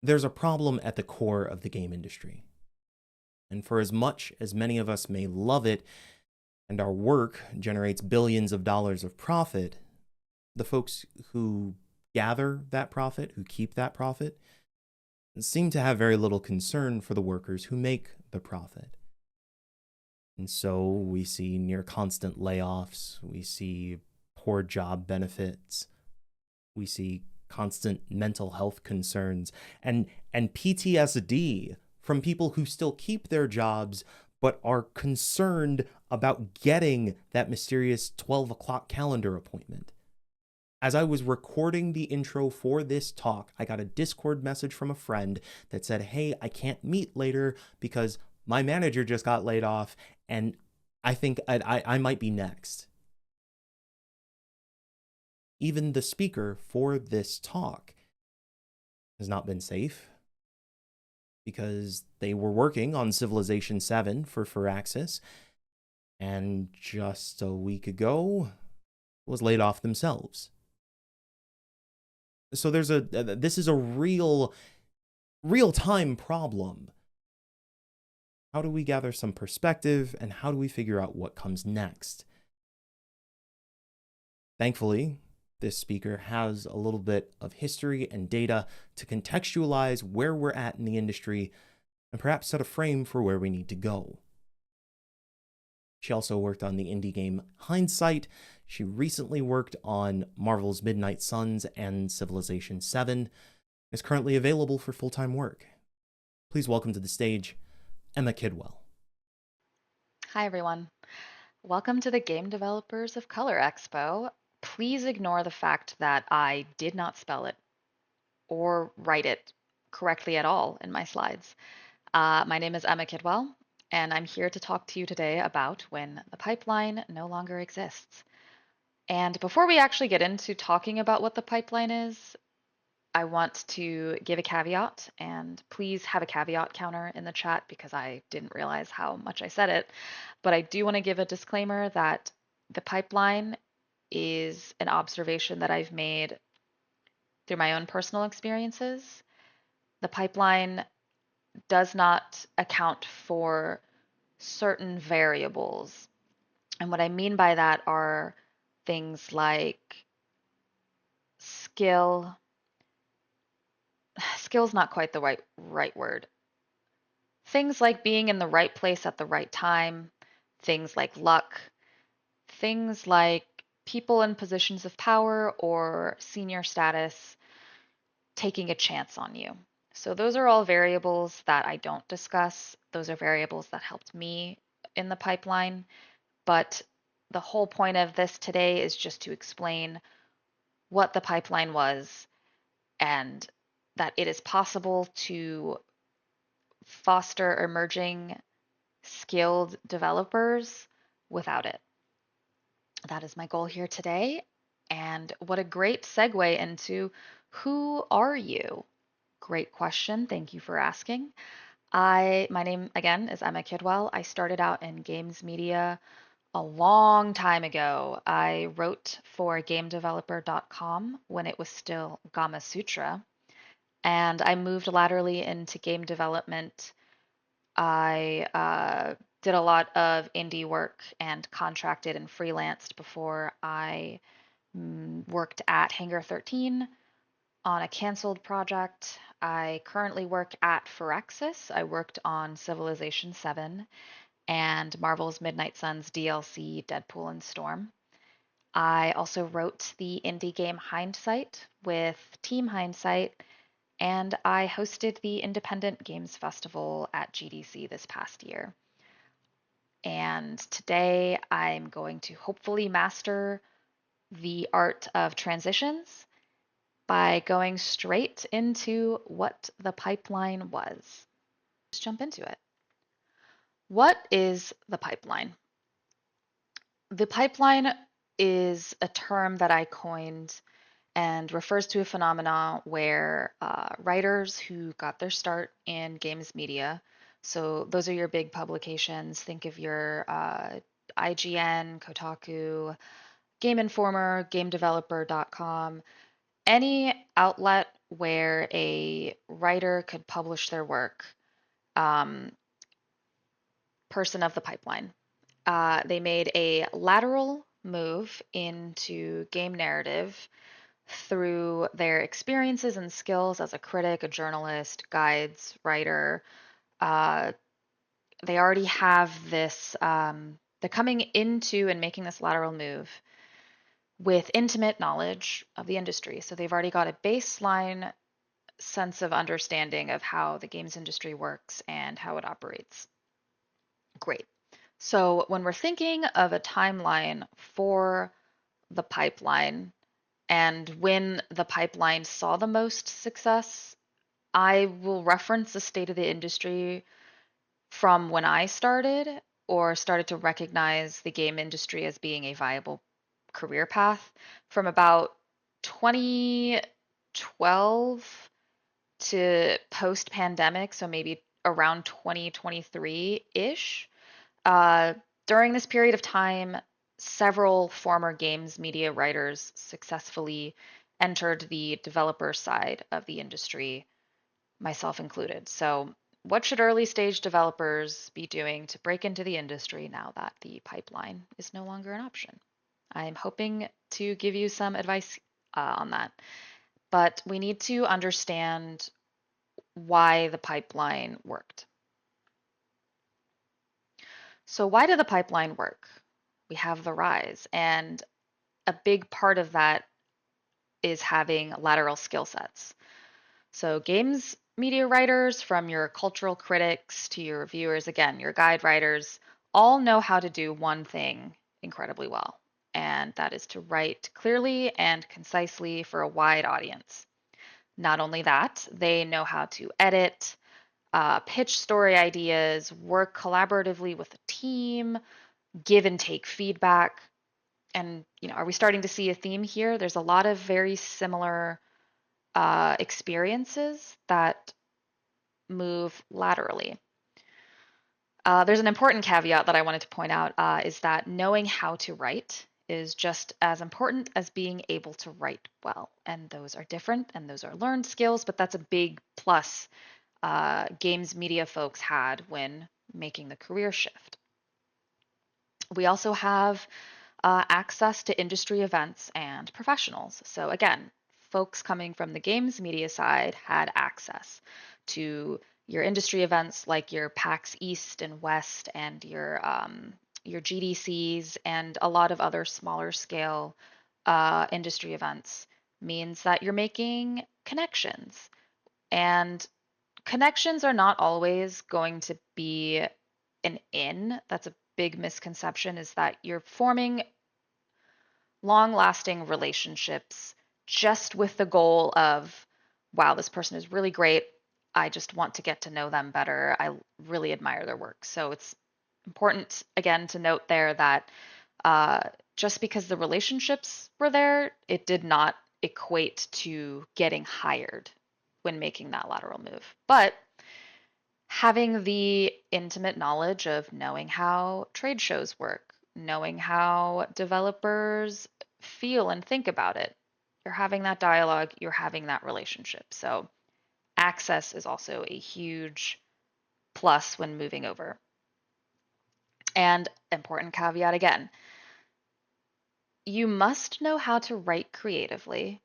There's a problem at the core of the game industry. And for as much as many of us may love it and our work generates billions of dollars of profit, the folks who gather that profit, who keep that profit, seem to have very little concern for the workers who make the profit. And so we see near constant layoffs, we see poor job benefits, we see constant mental health concerns and PTSD from people who still keep their jobs but are concerned about getting that mysterious 12 o'clock calendar appointment. As I was recording the intro for this talk, I got a Discord message from a friend that said, "Hey, I can't meet later because my manager just got laid off and I think I might be next." Even the speaker for this talk has not been safe because they were working on Civilization 7 for Firaxis and just a week ago was laid off themselves. So this is a real-time problem. How do we gather some perspective and how do we figure out what comes next? Thankfully, this speaker has a little bit of history and data to contextualize where we're at in the industry and perhaps set a frame for where we need to go. She also worked on the indie game Hindsight. She recently worked on Marvel's Midnight Suns and Civilization 7. Is currently available for full-time work. Please welcome to the stage, Emma Kidwell. Hi, everyone. Welcome to the Game Developers of Color Expo. Please ignore the fact that I did not spell it or write it correctly at all in my slides. My name is Emma Kidwell, and I'm here to talk to you today about when the pipeline no longer exists. And before we actually get into talking about what the pipeline is, I want to give a caveat, and please have a caveat counter in the chat because I didn't realize how much I said it. But I do want to give a disclaimer that the pipeline is an observation that I've made through my own personal experiences. The pipeline does not account for certain variables. And what I mean by that are things like skill. Skill's not quite the right word. Things like being in the right place at the right time, things like luck, things like people in positions of power or senior status taking a chance on you. So those are all variables that I don't discuss. Those are variables that helped me in the pipeline. But the whole point of this today is just to explain what the pipeline was and that it is possible to foster emerging skilled developers without it. That is my goal here today. And what a great segue into who are you? Great question. Thank you for asking. My name again is Emma Kidwell. I started out in games media a long time ago. I wrote for GameDeveloper.com when it was still Gama Sutra, and I moved laterally into game development. I did a lot of indie work and contracted and freelanced before I worked at Hangar 13 on a canceled project. I currently work at Firaxis. I worked on Civilization 7 and Marvel's Midnight Suns DLC, Deadpool and Storm. I also wrote the indie game Hindsight with Team Hindsight, and I hosted the Independent Games Festival at GDC this past year. And today I'm going to hopefully master the art of transitions by going straight into what the pipeline was. Let's jump into it. What is the pipeline? The pipeline is a term that I coined and refers to a phenomenon where writers who got their start in games media, so those are your big publications, think of your IGN, Kotaku, Game Informer, GameDeveloper.com, any outlet where a writer could publish their work, um, person of the pipeline. They made a lateral move into game narrative through their experiences and skills as a critic, a journalist, guides, writer. Uh, they already have this, they're coming into and making this lateral move with intimate knowledge of the industry. So they've already got a baseline sense of understanding of how the games industry works and how it operates. Great. So when we're thinking of a timeline for the pipeline and when the pipeline saw the most success, I will reference the state of the industry from when I started or started to recognize the game industry as being a viable career path from about 2012 to post pandemic, so maybe around 2023-ish. Uh, During this period of time, several former games media writers successfully entered the developer side of the industry, myself included. So, what should early stage developers be doing to break into the industry now that the pipeline is no longer an option? I'm hoping to give you some advice on that. But we need to understand why the pipeline worked. So, why did the pipeline work? We have the rise, and a big part of that is having lateral skill sets. So, games media writers, from your cultural critics to your reviewers, again, your guide writers, all know how to do one thing incredibly well, and that is to write clearly and concisely for a wide audience. Not only that, they know how to edit, pitch story ideas, work collaboratively with a team, give and take feedback. And, are we starting to see a theme here? There's a lot of very similar experiences that move laterally. There's an important caveat that I wanted to point out is that knowing how to write is just as important as being able to write well. And those are different and those are learned skills, but that's a big plus games media folks had when making the career shift. We also have access to industry events and professionals. So, again, folks coming from the games media side had access to your industry events like your PAX East and West and your GDCs and a lot of other smaller scale industry events. Means that you're making connections. And connections are not always going to be an in. That's a big misconception, is that you're forming long lasting relationships just with the goal of, wow, this person is really great. I just want to get to know them better. I really admire their work. So it's important, again, to note there that uh, just because the relationships were there, it did not equate to getting hired when making that lateral move. But having the intimate knowledge of knowing how trade shows work, knowing how developers feel and think about it. You're having that dialogue, you're having that relationship. So, access is also a huge plus when moving over. And important caveat again, you must know how to write creatively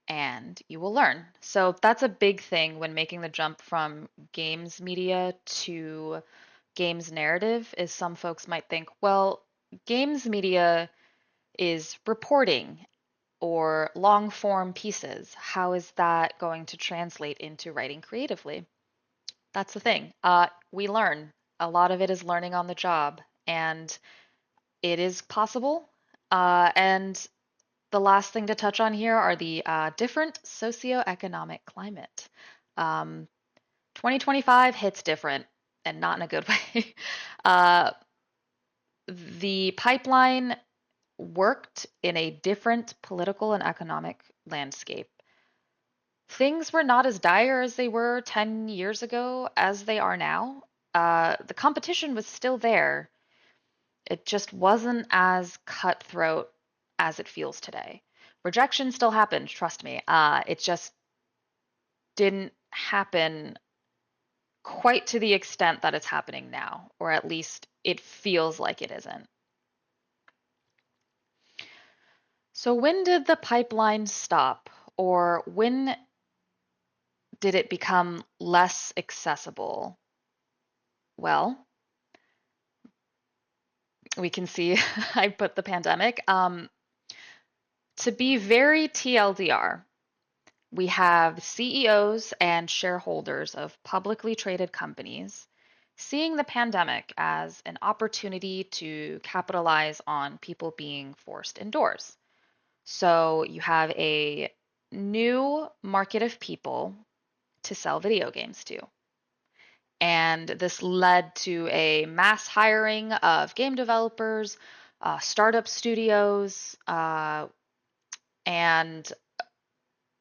and you will learn. So, that's a big thing when making the jump from games media to games narrative. Is some folks might think, well, games media is reporting or long form pieces. How is that going to translate into writing creatively? That's the thing. We learn. A lot of it is learning on the job, and it is possible. And the last thing to touch on here are the different socioeconomic climate. Um, 2025 hits different, and not in a good way. uh, the pipeline worked in a different political and economic landscape. Things were not as dire as they were 10 years ago as they are now. The competition was still there. It just wasn't as cutthroat as it feels today. Rejection still happened, trust me. It just didn't happen quite to the extent that it's happening now, or at least it feels like it isn't. So when did the pipeline stop, or when did it become less accessible? Well, we can see I put the pandemic. To be very TLDR, we have CEOs and shareholders of publicly traded companies seeing the pandemic as an opportunity to capitalize on people being forced indoors. So you have a new market of people to sell video games to. And this led to a mass hiring of game developers, startup studios, and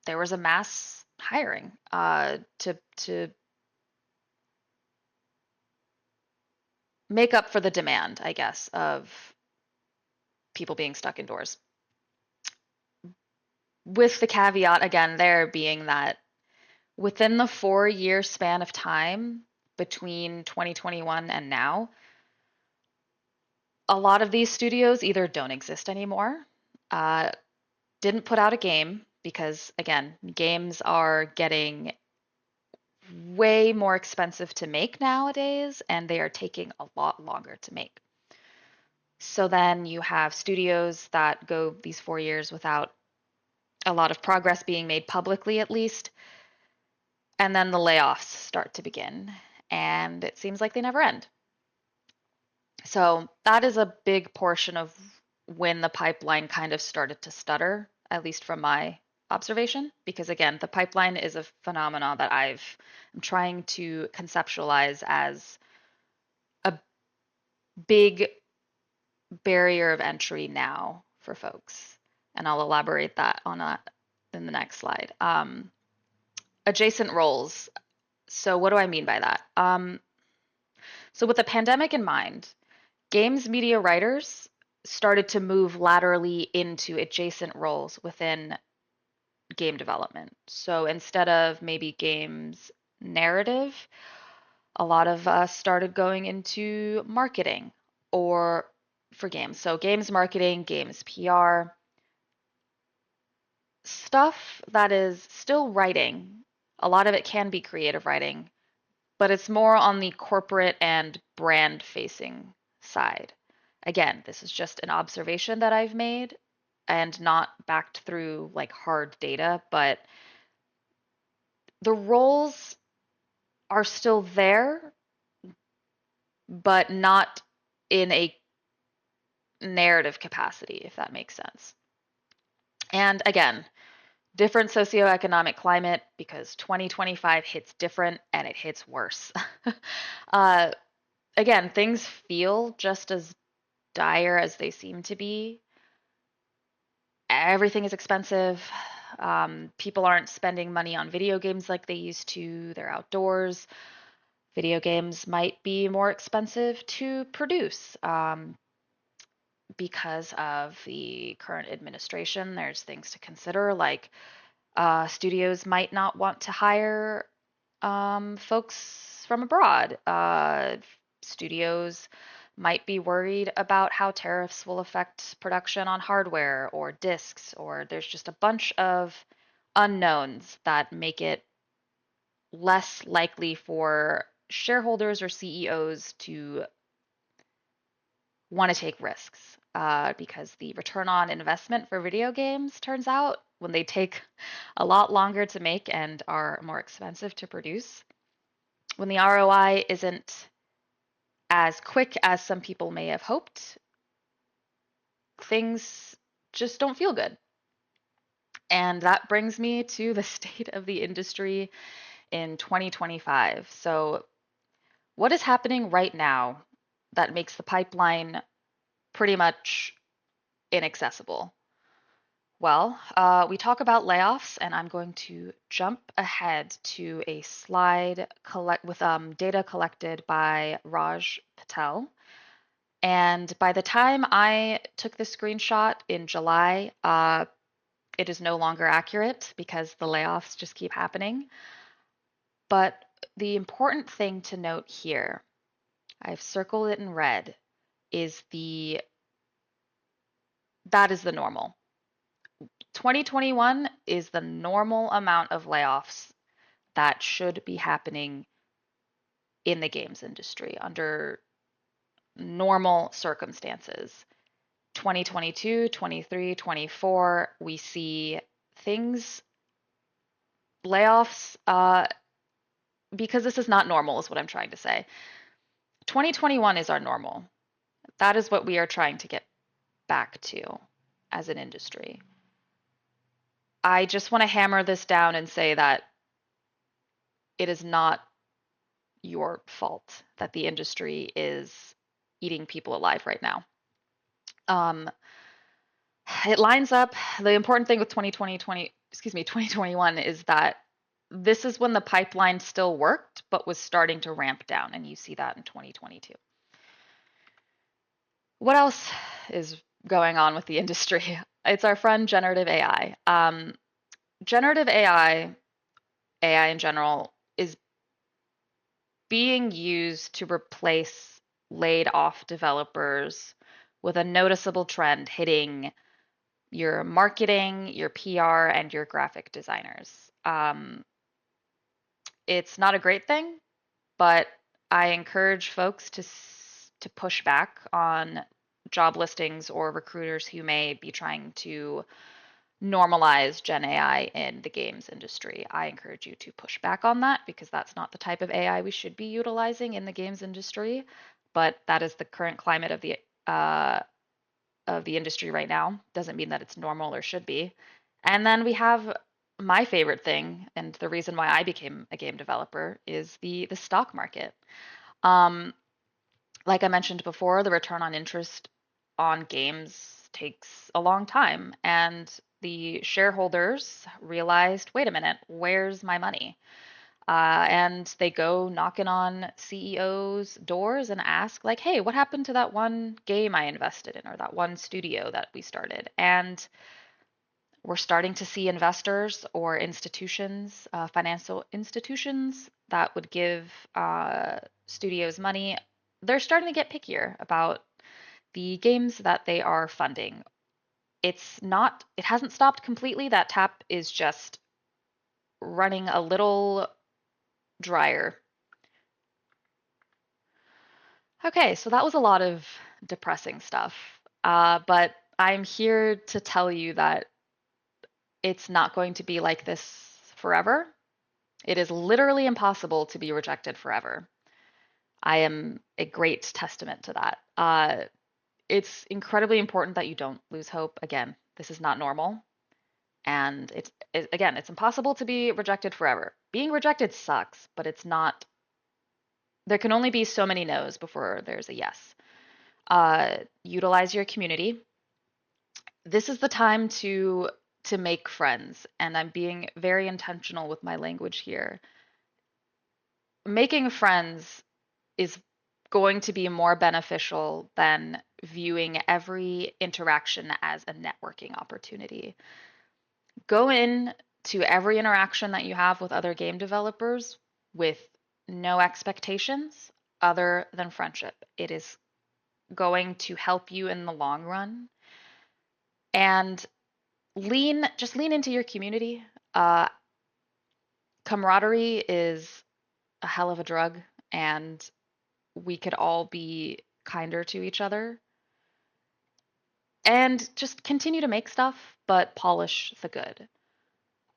there was a mass hiring to make up for the demand, I guess, of people being stuck indoors. With the caveat again there being that within the 4 year span of time between 2021 and now, a lot of these studios either don't exist anymore, uh, didn't put out a game because, again, games are getting way more expensive to make nowadays and they are taking a lot longer to make. So then you have studios that go these 4 years without a lot of progress being made publicly, at least. And then the layoffs start to begin. And it seems like they never end. So that is a big portion of when the pipeline kind of started to stutter, at least from my observation. Because again, the pipeline is a phenomenon that I'm trying to conceptualize as a big barrier of entry now for folks. And I'll elaborate that on that in the next slide. Adjacent roles. So what do I mean by that? So with the pandemic in mind, games media writers started to move laterally into adjacent roles within game development. So instead of maybe games narrative, a lot of us started going into marketing or for games. So games marketing, games PR, stuff that is still writing. A lot of it can be creative writing, but it's more on the corporate and brand facing side. Again, this is just an observation that I've made and not backed through like hard data, but the roles are still there, but not in a narrative capacity, if that makes sense. And again, different socioeconomic climate because 2025 hits different and it hits worse. uh, Again, things feel just as dire as they seem to be. Everything is expensive. People aren't spending money on video games like they used to. They're outdoors. Video games might be more expensive to produce because of the current administration. There's things to consider, like studios might not want to hire folks from abroad. Studios might be worried about how tariffs will affect production on hardware or discs, or there's just a bunch of unknowns that make it less likely for shareholders or CEOs to want to take risks because the return on investment for video games turns out when they take a lot longer to make and are more expensive to produce, when the ROI isn't as quick as some people may have hoped, things just don't feel good. And that brings me to the state of the industry in 2025. So, what is happening right now that makes the pipeline pretty much inaccessible? Well, we talk about layoffs, and I'm going to jump ahead to a slide with data collected by Raj Patel. And by the time I took this screenshot in July, it is no longer accurate because the layoffs just keep happening. But the important thing to note here, I've circled it in red, is that is the normal. 2021 is the normal amount of layoffs that should be happening in the games industry under normal circumstances. 2022, 23, 24, we see things, layoffs, because this is not normal, is what I'm trying to say. 2021 is our normal. That is what we are trying to get back to as an industry. I just want to hammer this down and say that it is not your fault that the industry is eating people alive right now. Um, it lines up. The important thing with 2021 is that this is when the pipeline still worked, but was starting to ramp down, and you see that in 2022. What else is going on with the industry? It's our friend generative AI. Generative AI, AI in general, is being used to replace laid off developers with a noticeable trend hitting your marketing, your PR, and your graphic designers. It's not a great thing, but I encourage folks to push back on job listings or recruiters who may be trying to normalize Gen AI in the games industry. I encourage you to push back on that because that's not the type of AI we should be utilizing in the games industry. But that is the current climate of the industry right now. Doesn't mean that it's normal or should be. And then we have my favorite thing, and the reason why I became a game developer is the stock market. Um, like I mentioned before, the return on interest on games takes a long time, and the shareholders realized, wait a minute, where's my money? And they go knocking on CEOs' doors and ask, like, hey, what happened to that one game I invested in or that one studio that we started? And we're starting to see investors or institutions, financial institutions that would give studios money. They're starting to get pickier about the games that they are funding. It hasn't stopped completely. That tap is just running a little drier. Okay, so that was a lot of depressing stuff. But I'm here to tell you that it's not going to be like this forever. It is literally impossible to be rejected forever. I am a great testament to that. It's incredibly important that you don't lose hope. Again, this is not normal. And again, it's impossible to be rejected forever. Being rejected sucks, but it's not, there can only be so many no's before there's a yes. Utilize your community. This is the time to make friends, and I'm being very intentional with my language here. Making friends is going to be more beneficial than viewing every interaction as a networking opportunity. Go in to every interaction that you have with other game developers with no expectations other than friendship. It is going to help you in the long run. And just lean into your community. Uh, Camaraderie is a hell of a drug, and we could all be kinder to each other. And just continue to make stuff, but polish the good.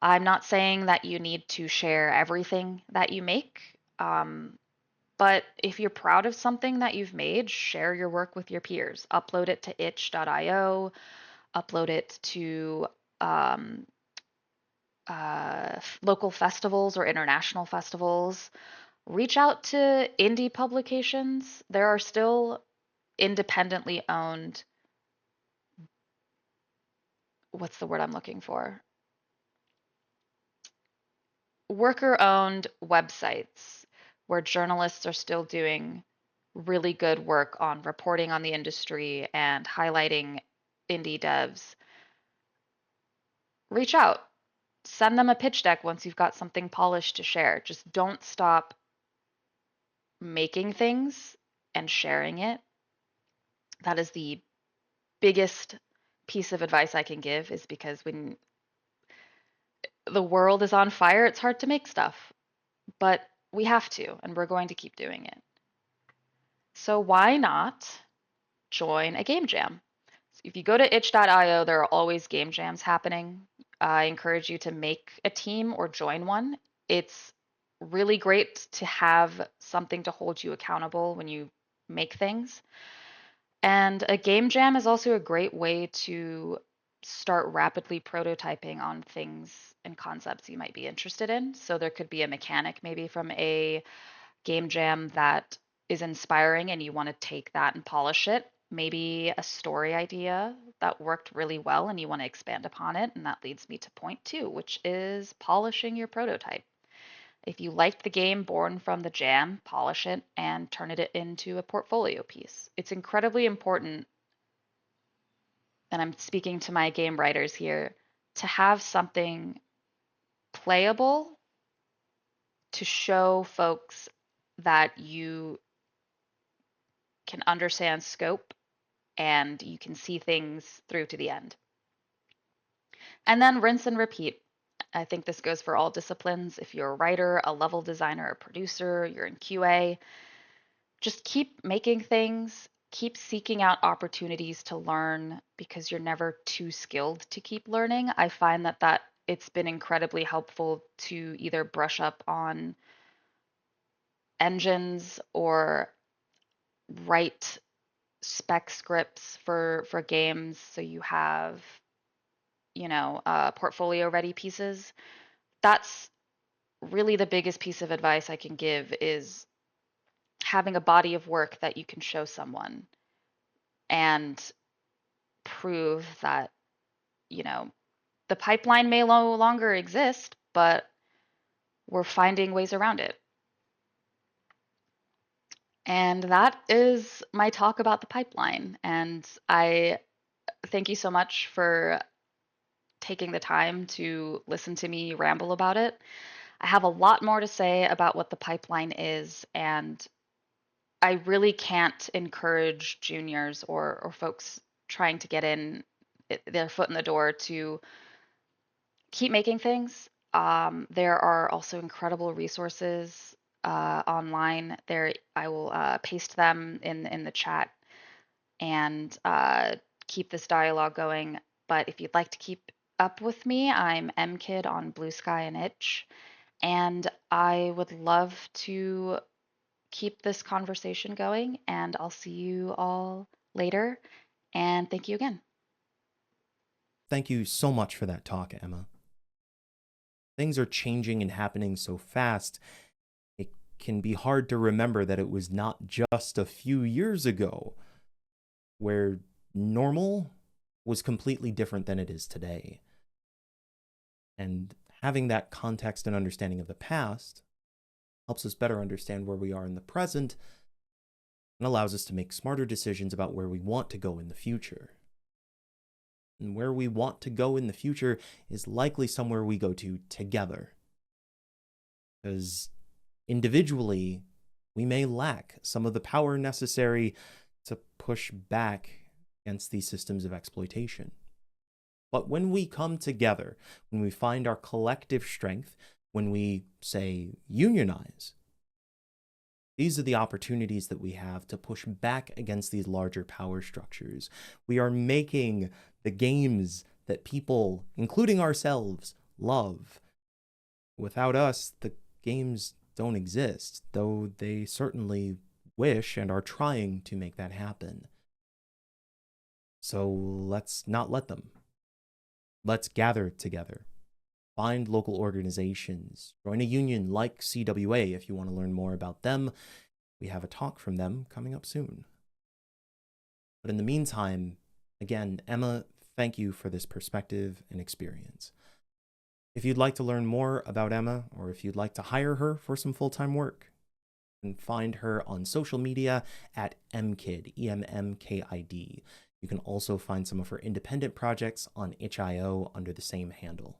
I'm not saying that you need to share everything that you make, but if you're proud of something that you've made, share your work with your peers. Upload it to itch.io, upload it to um, local festivals or international festivals. Reach out to indie publications. There are still independently owned, what's the word I'm looking for? Worker owned websites where journalists are still doing really good work on reporting on the industry and highlighting indie devs. Reach out. send them a pitch deck once you've got something polished to share. Just don't stop making things and sharing it. That is the biggest piece of advice I can give, is because when the world is on fire, it's hard to make stuff, but we have to, and we're going to keep doing it. So why not join a game jam? If you go to itch.io, there are always game jams happening. I encourage you to make a team or join one. It's really great to have something to hold you accountable when you make things. And a game jam is also a great way to start rapidly prototyping on things and concepts you might be interested in. So there could be a mechanic maybe from a game jam that is inspiring and you want to take that and polish it. Maybe a story idea that worked really well and you want to expand upon it. And that leads me to point two, which is polishing your prototype. If you liked the game born from the jam, polish it and turn it into a portfolio piece. It's incredibly important, and I'm speaking to my game writers here, to have something playable to show folks that you can understand scope and you can see things through to the end. And then rinse and repeat. I think this goes for all disciplines. If you're a writer, a level designer, a producer, you're in QA, just keep making things, keep seeking out opportunities to learn because you're never too skilled to keep learning. I find that it's been incredibly helpful to either brush up on engines or write spec scripts for games so you have, portfolio ready pieces. That's really the biggest piece of advice I can give, is having a body of work that you can show someone and prove that, you know, the pipeline may no longer exist, but we're finding ways around it. And that is my talk about the pipeline. And I thank you so much for taking the time to listen to me ramble about it. I have a lot more to say about what the pipeline is, and I really can't encourage juniors or folks trying to get in their foot in the door to keep making things. There are also incredible resources online. There, I will paste them in the chat and keep this dialogue going. But if you'd like to keep up with me, I'm emmkid on Blue Sky and Itch, and I would love to keep this conversation going. And I'll see you all later. And thank you again. Thank you so much for that talk, Emma. Things are changing and happening so fast, it can be hard to remember that it was not just a few years ago where normal was completely different than it is today. And having that context and understanding of the past helps us better understand where we are in the present and allows us to make smarter decisions about where we want to go in the future. And where we want to go in the future is likely somewhere we go to together. Because individually, we may lack some of the power necessary to push back against these systems of exploitation. But when we come together, when we find our collective strength, when we, say, unionize, these are the opportunities that we have to push back against these larger power structures. We are making the games that people, including ourselves, love. Without us, the games don't exist, though they certainly wish and are trying to make that happen. So let's not let them. Let's gather together. Find local organizations. Join a union like CWA if you want to learn more about them. We have a talk from them coming up soon. But in the meantime, again, Emma, thank you for this perspective and experience. If you'd like to learn more about Emma, or if you'd like to hire her for some full-time work, you can find her on social media at emmkid, E-M-M-K-I-D. You can also find some of her independent projects on itch.io under the same handle.